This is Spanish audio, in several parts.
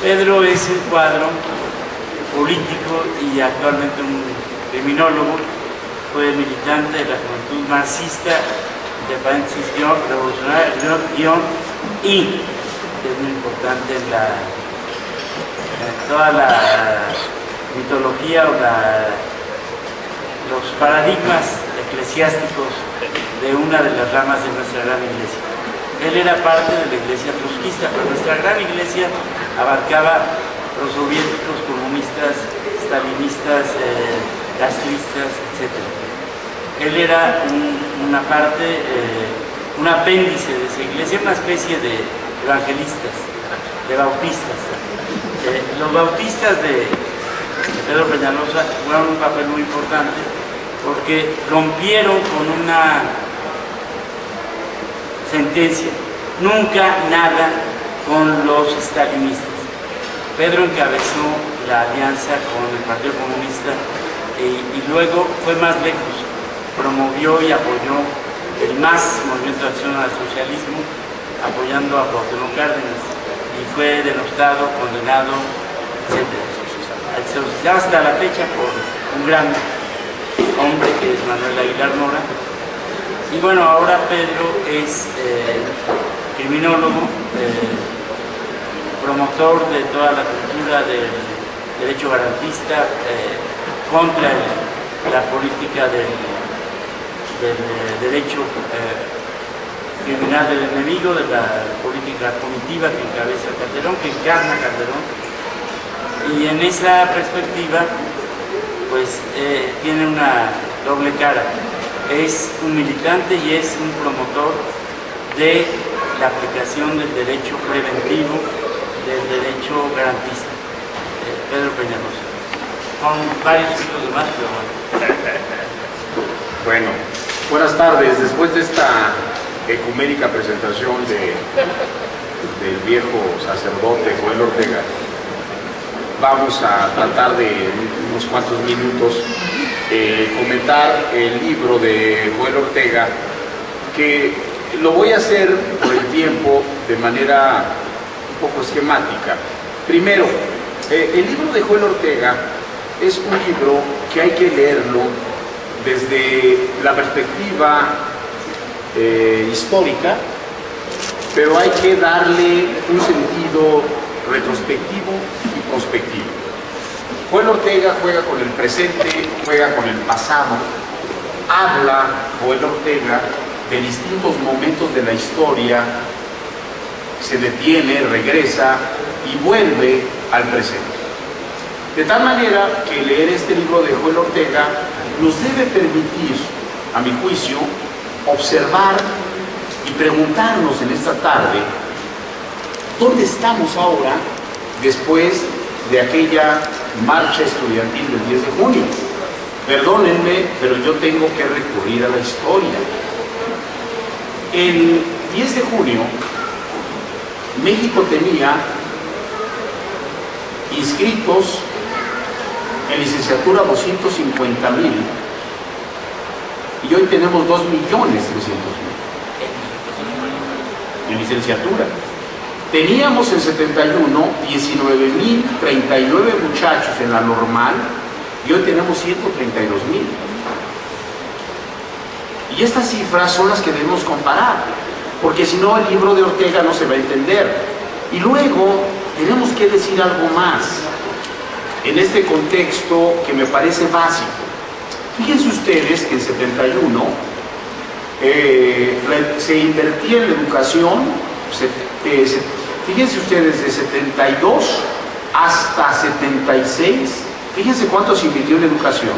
Pedro es un cuadro político y actualmente un criminólogo. Fue militante de la juventud marxista, de paréntesis, revolucionario, y es muy importante en toda la mitología o los paradigmas eclesiásticos de una de las ramas de nuestra gran iglesia. Él era parte de la iglesia trotskista, pero nuestra gran iglesia abarcaba prosoviéticos, comunistas, stalinistas, castristas, etc. Él era una parte, un apéndice de esa iglesia, una especie de evangelistas, de bautistas. Los bautistas de Pedro Peñalosa jugaron un papel muy importante porque rompieron con una sentencia: nunca nada con los stalinistas. Pedro encabezó la alianza con el Partido Comunista y luego fue más lejos, promovió y apoyó el MAS, Movimiento de Acción al Socialismo, apoyando a Cuauhtémoc Cárdenas, y fue denostado, condenado, etc. Hasta la fecha por un gran hombre que es Manuel Aguilar Mora. Y bueno, ahora Pedro es criminólogo, promotor de toda la cultura del derecho garantista, contra la política del derecho criminal del enemigo, de la política punitiva que encabeza Calderón, que encarna Calderón. Y en esa perspectiva, pues tiene una doble cara. Es un militante y es un promotor de la aplicación del derecho preventivo, del derecho garantista, Pedro Peñalosa, con varios hijos más, pero bueno. Bueno, buenas tardes. Después de esta ecuménica presentación del viejo sacerdote Joel Ortega, vamos a tratar de en unos cuantos minutos comentar el libro de Joel Ortega, que lo voy a hacer por el tiempo de manera un poco esquemática. Primero, el libro de Joel Ortega es un libro que hay que leerlo desde la perspectiva histórica, pero hay que darle un sentido retrospectivo y prospectivo. Joel Ortega juega con el presente, juega con el pasado, habla Joel Ortega de distintos momentos de la historia, se detiene, regresa y vuelve al presente. De tal manera que leer este libro de Joel Ortega nos debe permitir, a mi juicio, observar y preguntarnos en esta tarde ¿dónde estamos ahora después de aquella marcha estudiantil del 10 de junio? Perdónenme, pero yo tengo que recurrir a la historia. El 10 de junio, México tenía inscritos en licenciatura 250,000 y hoy tenemos 2,300,000 en licenciatura. Teníamos en 71 19,039 muchachos en la normal y hoy tenemos 132,000. Y estas cifras son las que debemos comparar, porque si no el libro de Ortega no se va a entender. Y luego tenemos que decir algo más en este contexto que me parece básico. Fíjense ustedes que en 71 se invertía en la educación, fíjense ustedes, de 72 hasta 76, fíjense cuánto se invirtió en educación.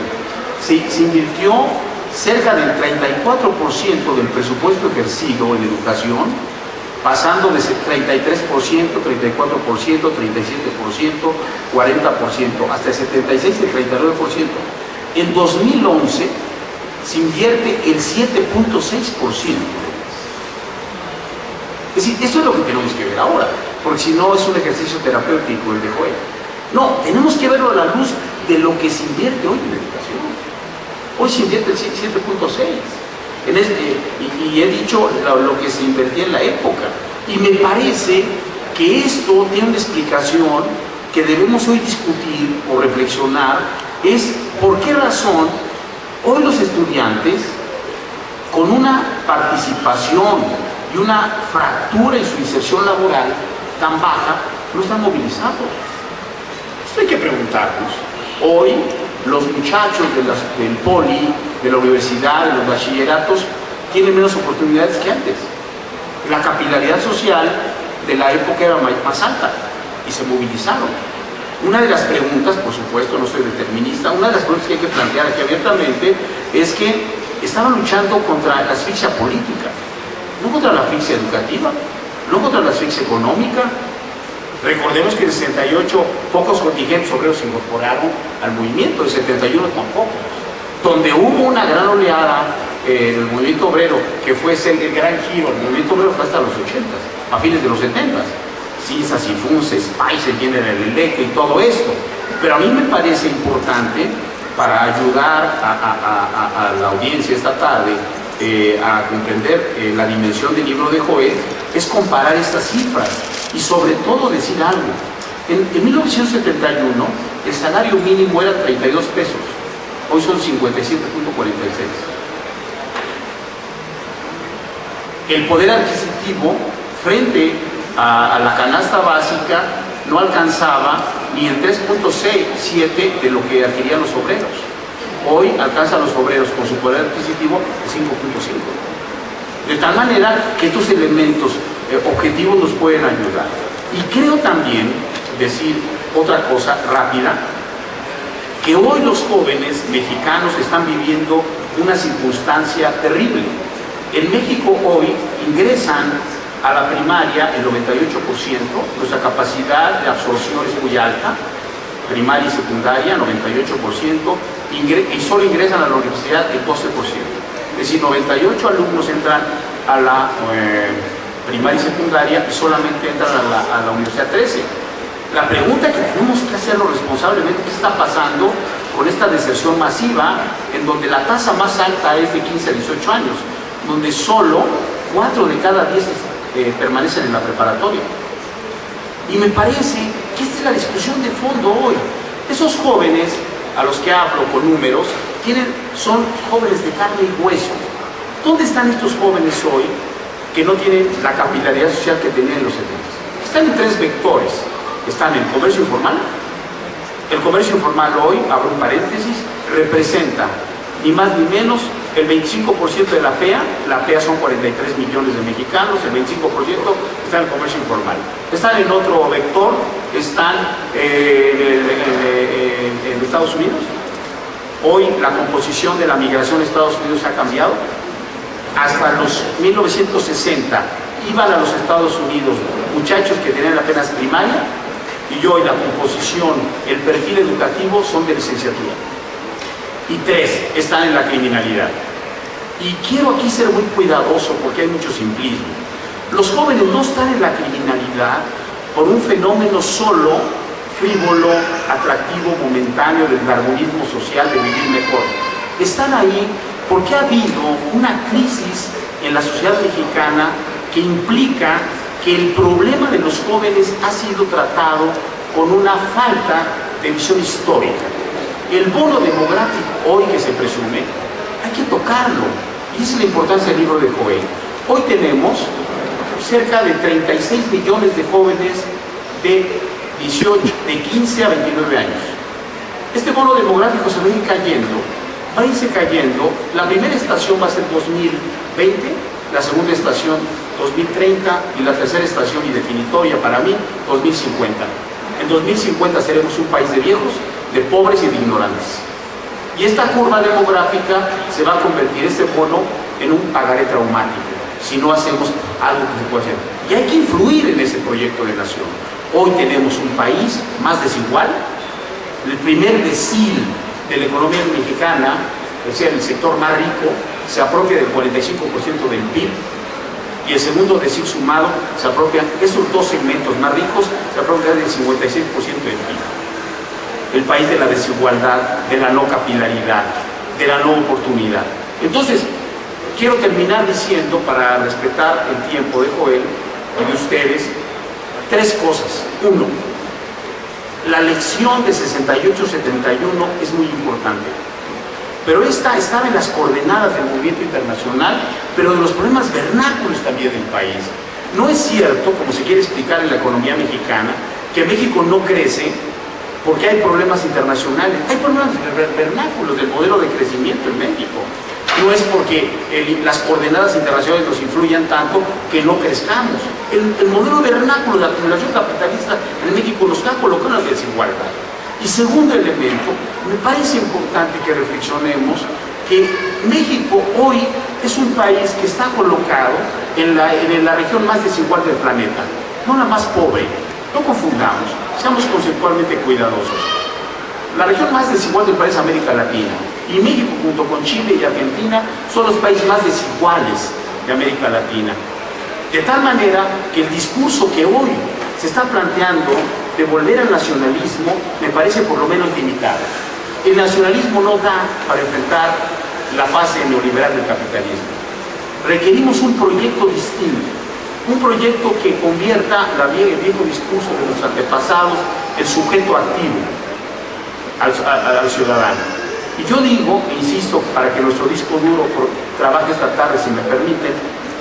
Se invirtió cerca del 34% del presupuesto ejercido en educación, pasando de 33%, 34%, 37%, 40%, hasta el 76%, el 39%. En 2011 se invierte el 7.6%. Es decir, esto es lo que tenemos que ver ahora, porque si no es un ejercicio terapéutico el de Joel. No, tenemos que verlo a la luz de lo que se invierte hoy en educación. Hoy se invierte el 7.6%. Y he dicho lo que se invertía en la época. Y me parece que esto tiene una explicación que debemos hoy discutir o reflexionar, es por qué razón hoy los estudiantes, con una participación y una fractura en su inserción laboral tan baja, no están movilizados. Esto hay que preguntarnos. Hoy los muchachos del poli, de la universidad, de los bachilleratos, tienen menos oportunidades que antes. La capilaridad social de la época era más alta y se movilizaron. Una de las preguntas, por supuesto, no soy determinista, una de las preguntas que hay que plantear aquí abiertamente es que estaban luchando contra la asfixia política, no contra la asfixia educativa, no contra la asfixia económica. Recordemos que en el 68 pocos contingentes obreros se incorporaron al movimiento, en el 71 tampoco. Donde hubo una gran oleada en el movimiento obrero, que fue el gran giro, el movimiento obrero fue hasta los 80s, a fines de los 70s. CISAS y FUNCES, Spicer, General Electric y todo esto. Pero a mí me parece importante, para ayudar a la audiencia esta tarde a comprender la dimensión del libro de Joel, es comparar estas cifras y sobre todo decir algo. En 1971 el salario mínimo era 32 pesos, hoy son 57.46. El poder adquisitivo frente a la canasta básica no alcanzaba ni el 3.7 de lo que adquirían los obreros. Hoy alcanza a los obreros con su poder adquisitivo el 5.5. De tal manera que estos elementos objetivos nos pueden ayudar. Y creo también decir otra cosa rápida, que hoy los jóvenes mexicanos están viviendo una circunstancia terrible. En México hoy ingresan a la primaria el 98%, nuestra capacidad de absorción es muy alta, primaria y secundaria 98%, y solo ingresan a la universidad el 12%. Es decir, 98 alumnos entran a la primaria y secundaria y solamente entran a la universidad 13. La pregunta que tenemos que hacerlo responsablemente, ¿qué está pasando con esta deserción masiva en donde la tasa más alta es de 15 a 18 años, donde solo 4 de cada 10 permanecen en la preparatoria? Y me parece que esta es la discusión de fondo hoy. Esos jóvenes a los que hablo con números son jóvenes de carne y hueso. ¿Dónde están estos jóvenes hoy que no tienen la capilaridad social que tenían en los 70? Están en 3 vectores. Están en el comercio informal. El comercio informal hoy, abro un paréntesis, representa ni más ni menos el 25% de la PEA. La PEA son 43 millones de mexicanos, el 25% está en el comercio informal. Están en otro vector, están en Estados Unidos. Hoy la composición de la migración a Estados Unidos ha cambiado. Hasta los 1960 iban a los Estados Unidos muchachos que tenían apenas primaria, y hoy la composición, el perfil educativo son de licenciatura. Y 3 están en la criminalidad. Y quiero aquí ser muy cuidadoso porque hay mucho simplismo. Los jóvenes no están en la criminalidad por un fenómeno solo, frívolo, atractivo, momentáneo del darwinismo social de vivir mejor. Están ahí porque ha habido una crisis en la sociedad mexicana que implica que el problema de los jóvenes ha sido tratado con una falta de visión histórica. El bono demográfico hoy que se presume, hay que tocarlo. Y esa es la importancia del libro de Joel. Hoy tenemos cerca de 36 millones de jóvenes de 15 a 29 años. Este bono demográfico se va a ir cayendo, va a irse cayendo. La primera estación va a ser 2020, la segunda estación 2030 y la tercera estación y definitoria para mí 2050. En 2050 seremos un país de viejos, de pobres y de ignorantes. Y esta curva demográfica se va a convertir, este bono, en un pagaré traumático si no hacemos algo que se pueda hacer. Y hay que influir en ese proyecto de nación. Hoy tenemos un país más desigual. El primer decil de la economía mexicana, es decir, el sector más rico, se apropia del 45% del PIB, y el segundo decil sumado se apropia, esos 2 segmentos más ricos se apropian del 56% del PIB. El país de la desigualdad, de la no capilaridad, de la no oportunidad. Entonces, quiero terminar diciendo, para respetar el tiempo de Joel y de ustedes, Tres cosas. Uno, la lección de 68-71 es muy importante. Pero esta estaba en las coordenadas del movimiento internacional, pero de los problemas vernáculos también del país. No es cierto, como se quiere explicar en la economía mexicana, que México no crece porque hay problemas internacionales. Hay problemas vernáculos del modelo de crecimiento en México. No es porque las coordenadas internacionales nos influyan tanto que no crezcamos. El modelo vernáculo de acumulación capitalista en México nos está colocando en la desigualdad. Y segundo elemento, me parece importante que reflexionemos que México hoy es un país que está colocado en la región más desigual del planeta, no la más pobre. No confundamos, seamos conceptualmente cuidadosos. La región más desigual del país es América Latina, y México junto con Chile y Argentina son los países más desiguales de América Latina. De tal manera que el discurso que hoy se está planteando de volver al nacionalismo me parece por lo menos limitado. El nacionalismo no da para enfrentar la fase neoliberal del capitalismo. Requerimos un proyecto distinto, un proyecto que convierta el viejo discurso de los antepasados, el sujeto activo, al ciudadano. Y yo digo, e insisto, para que nuestro disco duro trabaje esta tarde, si me permiten,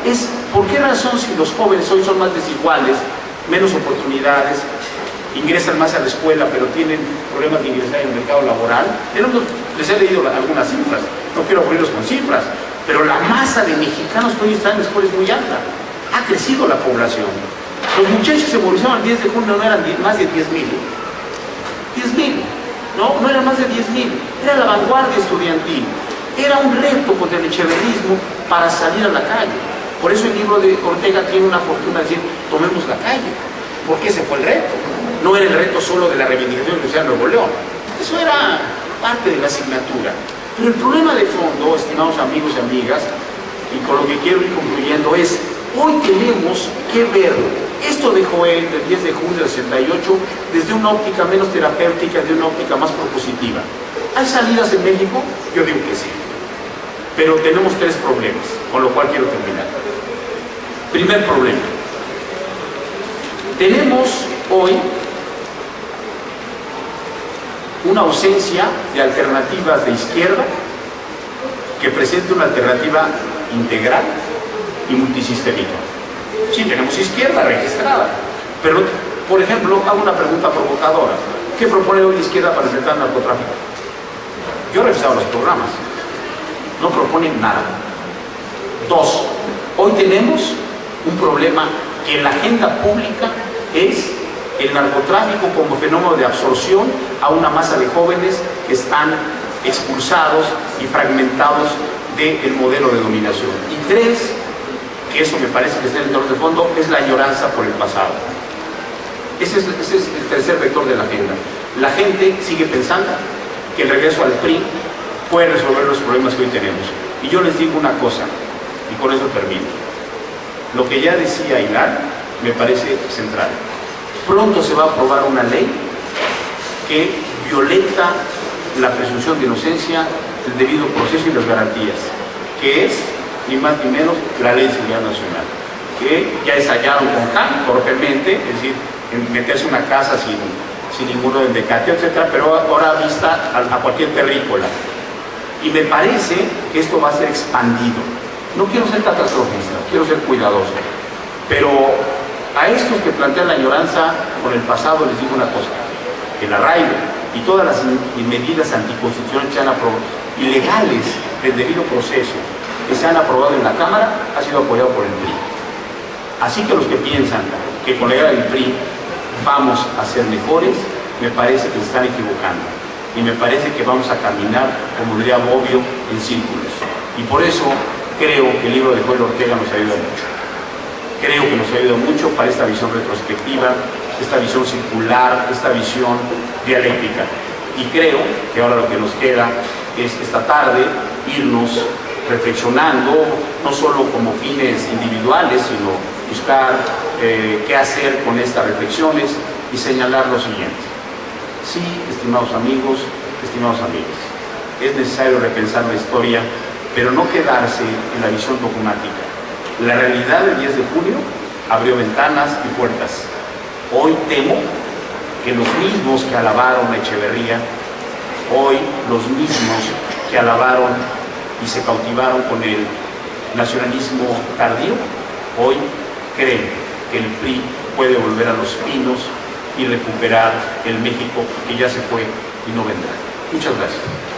es por qué razón si los jóvenes hoy son más desiguales, menos oportunidades, ingresan más a la escuela, pero tienen problemas de ingresar en el mercado laboral. Les he leído algunas cifras, no quiero aburrirlos con cifras, pero la masa de mexicanos que hoy están en la escuela es muy alta. Ha crecido la población. Los muchachos se movilizaron el 10 de junio, no eran más de 10,000. 10,000, no eran más de 10,000. Era la vanguardia estudiantil. Era un reto contra el echeverrismo para salir a la calle. Por eso el libro de Ortega tiene una fortuna de decir, tomemos la calle, porque ese fue el reto. No era el reto solo de la reivindicación de Nuevo León. Eso era parte de la asignatura. Pero el problema de fondo, estimados amigos y amigas, y con lo que quiero ir concluyendo es, hoy tenemos que ver esto de Joel del 10 de junio del 68 desde una óptica menos terapéutica, de una óptica más propositiva. ¿Hay salidas en México? Yo digo que sí. Pero tenemos tres problemas, con lo cual quiero terminar. Primer problema. Tenemos hoy una ausencia de alternativas de izquierda que presente una alternativa integral y multisistémica. Sí, tenemos izquierda registrada, pero, por ejemplo, hago una pregunta provocadora. ¿Qué propone hoy la izquierda para enfrentar el narcotráfico? Yo he revisado los programas. No proponen nada. Dos, hoy tenemos un problema que en la agenda pública es el narcotráfico como fenómeno de absorción a una masa de jóvenes que están expulsados y fragmentados del modelo de dominación. Y tres, que eso me parece que está en el torno de fondo, es la añoranza por el pasado. Ese es el tercer vector de la agenda. La gente sigue pensando que el regreso al PRI puede resolver los problemas que hoy tenemos. Y yo les digo una cosa, y con eso termino. Lo que ya decía Hilar me parece central. Pronto se va a aprobar una ley que violenta la presunción de inocencia, el debido proceso y las garantías, que es, ni más ni menos, la Ley de Seguridad Nacional, que ya ensayaron con Khan torpemente, es decir, en meterse una casa sin ningún orden de cateo, etcétera, pero ahora vista a cualquier terrícola. Y me parece que esto va a ser expandido. No quiero ser catastrofista, quiero ser cuidadoso, pero a estos que plantean la añoranza por el pasado les digo una cosa: el arraigo y todas las medidas anticonstitucionales que se han aprobado, ilegales del debido proceso, que se han aprobado en la Cámara, ha sido apoyado por el PRI. Así que los que piensan que con la llegada del PRI vamos a ser mejores, me parece que se están equivocando. Y me parece que vamos a caminar, como diría Bobbio, en círculos. Y por eso creo que el libro de Joel Ortega nos ayuda mucho. Creo que nos ayuda mucho para esta visión retrospectiva, esta visión circular, esta visión dialéctica. Y creo que ahora lo que nos queda es esta tarde irnos reflexionando, no solo como fines individuales, sino buscar qué hacer con estas reflexiones y señalar lo siguiente. Sí, estimados amigos, estimados amigas, es necesario repensar la historia, pero no quedarse en la visión dogmática. La realidad del 10 de junio abrió ventanas y puertas, Hoy temo que los mismos que alabaron a Echeverría, hoy los mismos que alabaron y se cautivaron con el nacionalismo tardío, hoy creen que el PRI puede volver a los pinos y recuperar el México que ya se fue y no vendrá. Muchas gracias.